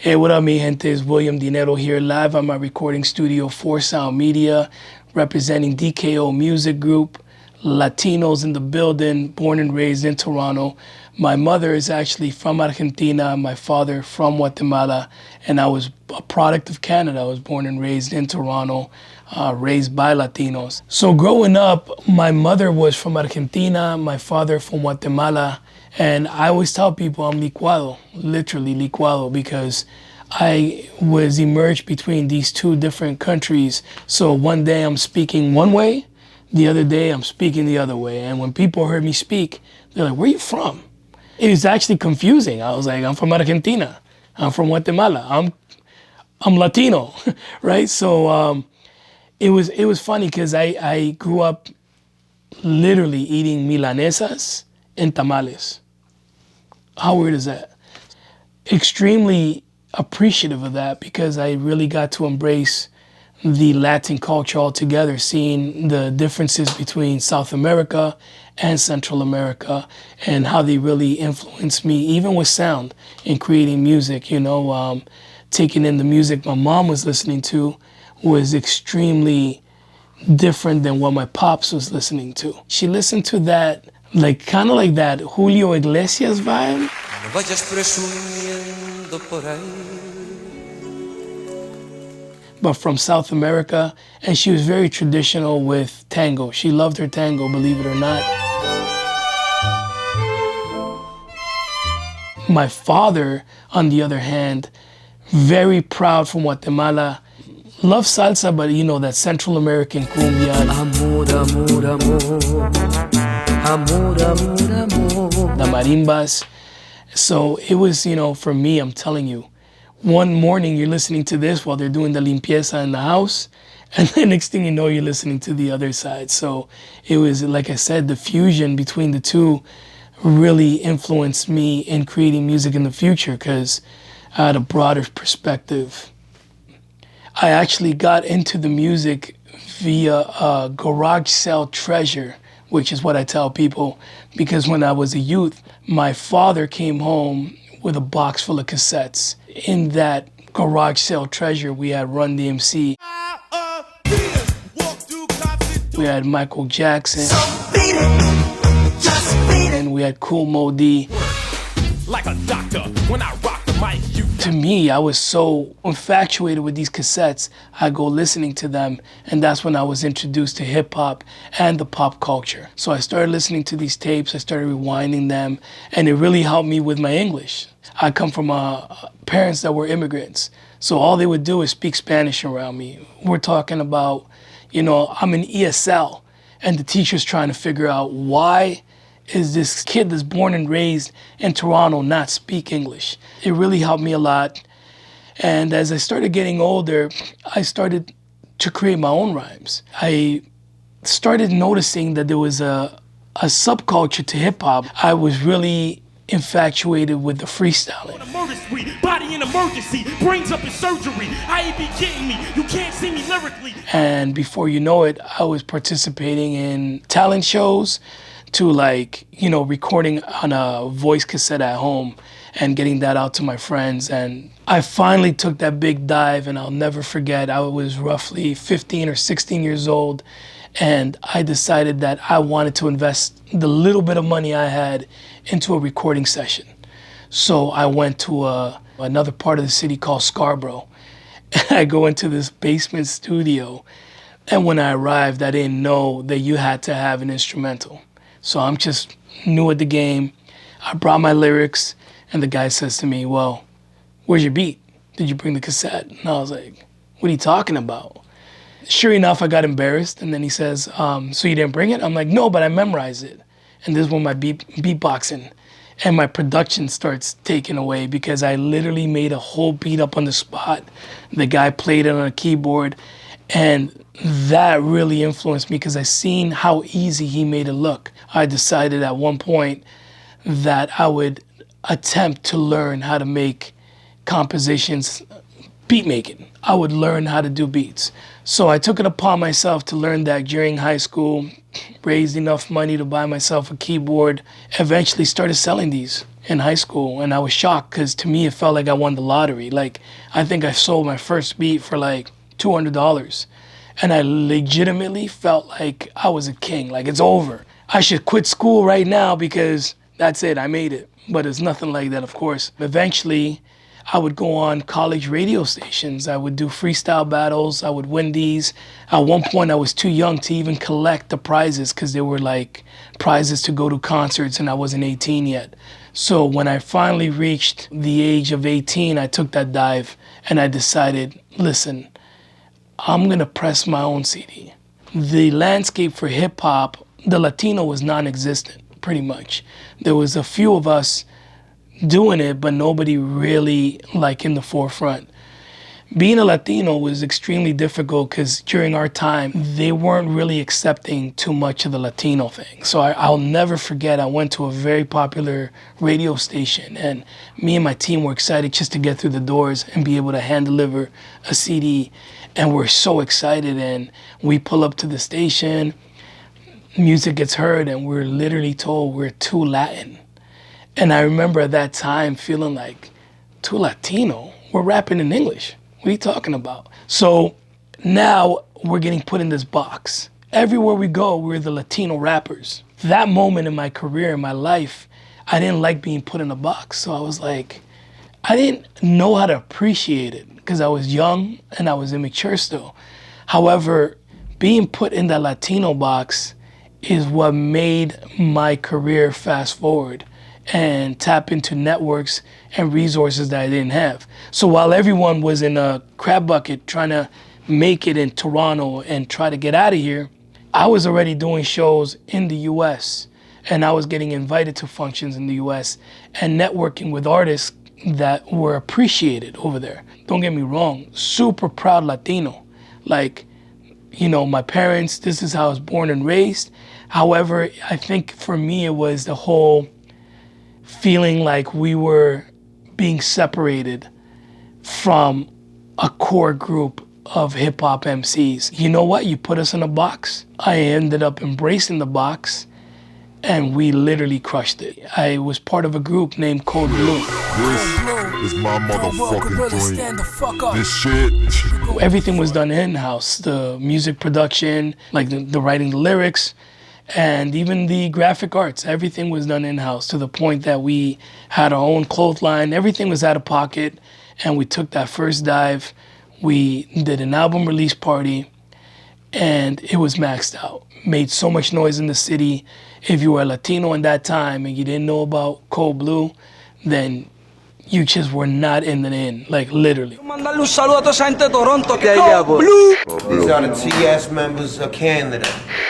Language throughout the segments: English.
Hey, what up, mi gente? It's William Dinero here, live at my recording studio, 4Sound Media, representing DKO Music Group, Latinos in the building, born and raised in Toronto. My mother is actually from Argentina, my father from Guatemala, and I was a product of Canada. I was born and raised in Toronto, raised by Latinos. So growing up, my mother was from Argentina, my father from Guatemala, and I always tell people I'm licuado, literally licuado, because I was immersed between these two different countries. So one day I'm speaking one way, the other day I'm speaking the other way. And when people heard me speak, they're like, where are you from? It was actually confusing. I was like, I'm from Argentina. I'm from Guatemala. I'm Latino, right? So it was funny because I grew up literally eating milanesas and tamales. How weird is that? Extremely appreciative of that because I really got to embrace the Latin culture altogether, seeing the differences between South America and Central America and how they really influenced me, even with sound, in creating music. Taking in the music my mom was listening to was extremely different than what my pops was listening to. She listened to that, kind of like that Julio Iglesias vibe. No vayas presumiendo por ahí. But from South America, and she was very traditional with tango. She loved her tango, believe it or not. My father, on the other hand, very proud from Guatemala, loved salsa, but that Central American cumbia. Amor, amor, amor. Amor, amor, amor. The marimbas. So it was, for me, I'm telling you, one morning you're listening to this while they're doing the limpieza in the house, and the next thing you know, you're listening to the other side. So it was, like I said, the fusion between the two really influenced me in creating music in the future because I had a broader perspective. I actually got into the music via a garage sale treasure, which is what I tell people, because when I was a youth, my father came home with a box full of cassettes. In that garage sale treasure, we had Run DMC. We had Michael Jackson. And we had Kool Moe Dee. Like a doctor, when I rock the mic, to me, I was so infatuated with these cassettes, I go listening to them, and that's when I was introduced to hip hop and the pop culture. So I started listening to these tapes, I started rewinding them, and it really helped me with my English. I come from parents that were immigrants, so all they would do is speak Spanish around me. We're talking about, I'm in ESL, and the teacher's trying to figure out why is this kid that's born and raised in Toronto not speak English. It really helped me a lot. And as I started getting older, I started to create my own rhymes. I started noticing that there was a subculture to hip hop. I was really infatuated with the freestyling. murder spree, body in emergency, brains up in surgery. I ain't be kidding me, you can't see me lyrically. And before you know it, I was participating in talent shows, to recording on a voice cassette at home and getting that out to my friends. And I finally took that big dive, and I'll never forget, I was roughly 15 or 16 years old, and I decided that I wanted to invest the little bit of money I had into a recording session. So I went to another part of the city called Scarborough, and I go into this basement studio, and when I arrived, I didn't know that you had to have an instrumental. So I'm just new at the game. I brought my lyrics, and the guy says to me, well, where's your beat? Did you bring the cassette? And I was like, what are you talking about? Sure enough, I got embarrassed, and then he says, so you didn't bring it? I'm like, no, but I memorized it. And this is when my beatboxing and my production starts taking away, because I literally made a whole beat up on the spot. The guy played it on a keyboard, and that really influenced me because I seen how easy he made it look. I decided at one point that I would attempt to learn how to make compositions, beat making. I would learn how to do beats. So I took it upon myself to learn that during high school, raised enough money to buy myself a keyboard, eventually started selling these. in high school, and I was shocked because to me it felt like I won the lottery. Like, I think I sold my first beat for like $200, and I legitimately felt like I was a king. Like, it's over. I should quit school right now because that's it, I made it. But it's nothing like that, of course. Eventually, I would go on college radio stations. I would do freestyle battles. I would win these. At one point, I was too young to even collect the prizes because they were like prizes to go to concerts, and I wasn't 18 yet. So when I finally reached the age of 18, I took that dive and I decided, listen, I'm gonna press my own CD. The landscape for hip hop, the Latino was non-existent, pretty much. There was a few of us doing it, but nobody really like in the forefront. Being a Latino was extremely difficult because during our time, they weren't really accepting too much of the Latino thing. So I'll never forget, I went to a very popular radio station, and me and my team were excited just to get through the doors and be able to hand deliver a CD. And we're so excited, and we pull up to the station, music gets heard, and we're literally told we're too Latin. And I remember at that time feeling like, too Latino? We're rapping in English. What are you talking about? So now we're getting put in this box. Everywhere we go, we're the Latino rappers. That moment in my career, in my life, I didn't like being put in a box. So I was like, I didn't know how to appreciate it because I was young and I was immature still. However, being put in that Latino box is what made my career fast forward and tap into networks and resources that I didn't have. So while everyone was in a crab bucket trying to make it in Toronto and try to get out of here, I was already doing shows in the US, and I was getting invited to functions in the US and networking with artists that were appreciated over there. Don't get me wrong, super proud Latino. Like, you know, my parents, this is how I was born and raised. However, I think for me it was the whole feeling like we were being separated from a core group of hip hop MCs. You know what? You put us in a box. I ended up embracing the box, and we literally crushed it. I was part of a group named Code Blue. This is my motherfucking dream. This shit. Everything was done in-house. The music production, like the writing the lyrics, and even the graphic arts. Everything was done in-house to the point that we had our own clothesline. Everything was out of pocket, and we took that first dive. We did an album release party, and it was maxed out. Made so much noise in the city. If you were a Latino in that time and you didn't know about Code Blue, then you just were not in the in, like literally. Mandarle un saludo a toda esa gente de Toronto. Go Blue! These are the TS members of Canada.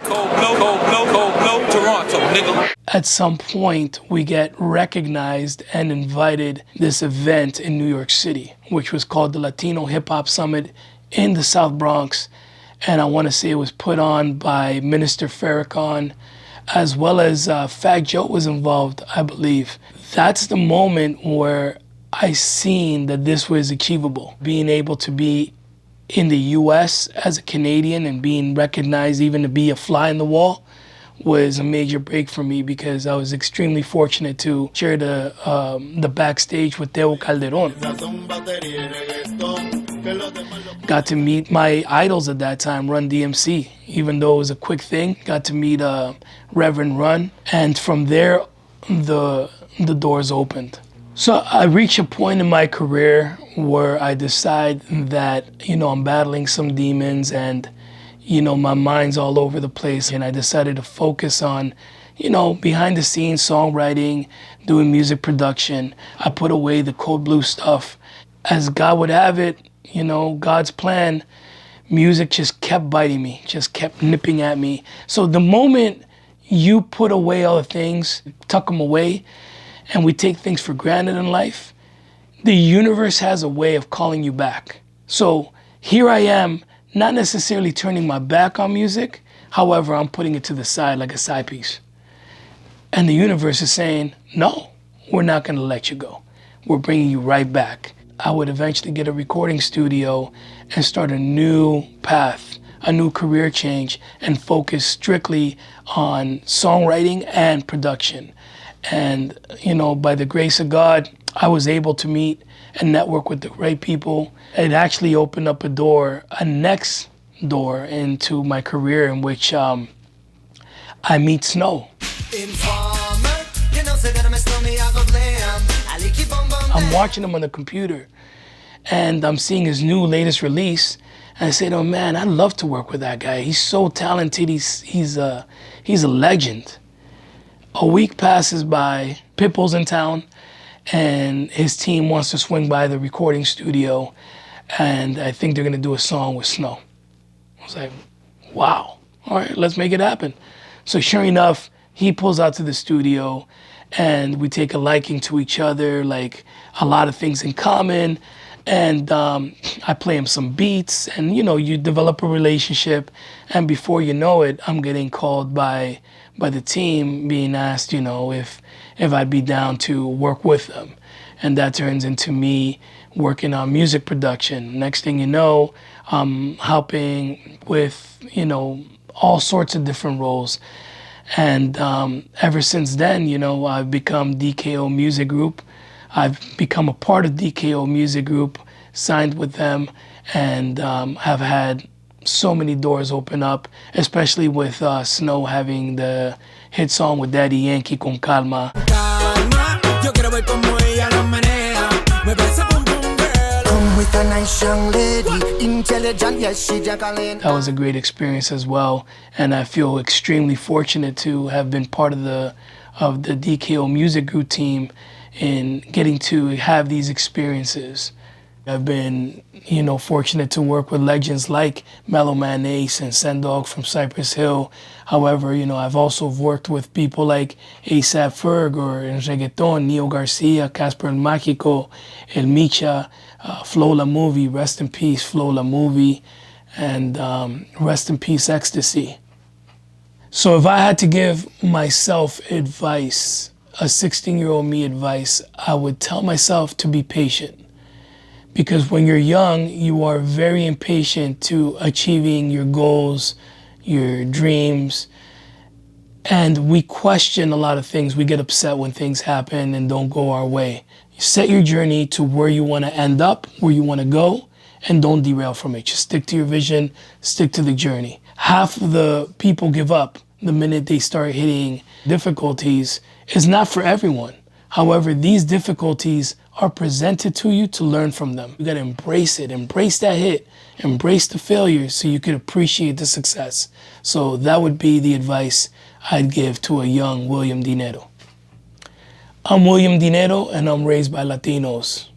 Go blow, Toronto, nigga. At some point, we get recognized and invited this event in New York City, which was called the Latino Hip Hop Summit in the South Bronx. And I want to say it was put on by Minister Farrakhan, as well as Fat Joe was involved, I believe. That's the moment where I seen that this was achievable. Being able to be in the US as a Canadian and being recognized even to be a fly in the wall was a major break for me, because I was extremely fortunate to share the backstage with Teo Calderon. Got to meet my idols at that time, Run DMC, even though it was a quick thing. Got to meet Reverend Run, and from there, the doors opened. So I reached a point in my career where I decide that, you know, I'm battling some demons and, you know, my mind's all over the place, and I decided to focus on, you know, behind the scenes songwriting, doing music production. I put away the Code Blue stuff. As God would have it, you know, God's plan, music just kept biting me, just kept nipping at me. So the moment you put away all the things, tuck them away, and we take things for granted in life, the universe has a way of calling you back. So here I am, not necessarily turning my back on music, however, I'm putting it to the side like a side piece. And the universe is saying, no, we're not gonna let you go. We're bringing you right back. I would eventually get a recording studio and start a new path, a new career change, and focus strictly on songwriting and production. And, you know, by the grace of God, I was able to meet and network with the right people. It actually opened up a next door into my career in which I meet Snow. I'm watching him on the computer and I'm seeing his latest release. And I said, oh man, I'd love to work with that guy. He's so talented. He's a legend. A week passes by, Pitbull's in town, and his team wants to swing by the recording studio, and I think they're gonna do a song with Snow. I was like, wow, all right, let's make it happen. So sure enough, he pulls out to the studio, and we take a liking to each other, like a lot of things in common, and I play him some beats, and you know, you develop a relationship, and before you know it, I'm getting called by the team, being asked, you know, if I'd be down to work with them. And that turns into me working on music production. Next thing you know, I'm helping with, you know, all sorts of different roles. And ever since then, you know, I've become DKO Music Group. I've become a part of DKO Music Group, signed with them, and have had so many doors open up, especially with Snow having the hit song with Daddy Yankee, Con Calma. That was a great experience as well, and I feel extremely fortunate to have been part of the DKO Music Group team in getting to have these experiences. I've been, you know, fortunate to work with legends like Mellow Man Ace and Sendog from Cypress Hill. However, you know, I've also worked with people like A$AP Ferg, or in reggaeton, Neo Garcia, Casper El Mágico, El Micha, Flo La Movie, rest in peace, Flo La Movie, and rest in peace, Ecstasy. So if I had to give myself advice, a 16-year-old me advice, I would tell myself to be patient. Because when you're young, you are very impatient to achieving your goals, your dreams, and we question a lot of things. We get upset when things happen and don't go our way. You set your journey to where you want to end up, where you want to go, and don't derail from it. Just stick to your vision, stick to the journey. Half of the people give up the minute they start hitting difficulties. It's not for everyone. However, these difficulties are presented to you to learn from them. You gotta embrace it, embrace that hit, embrace the failure so you can appreciate the success. So that would be the advice I'd give to a young William Dinero. I'm William Dinero and I'm raised by Latinos.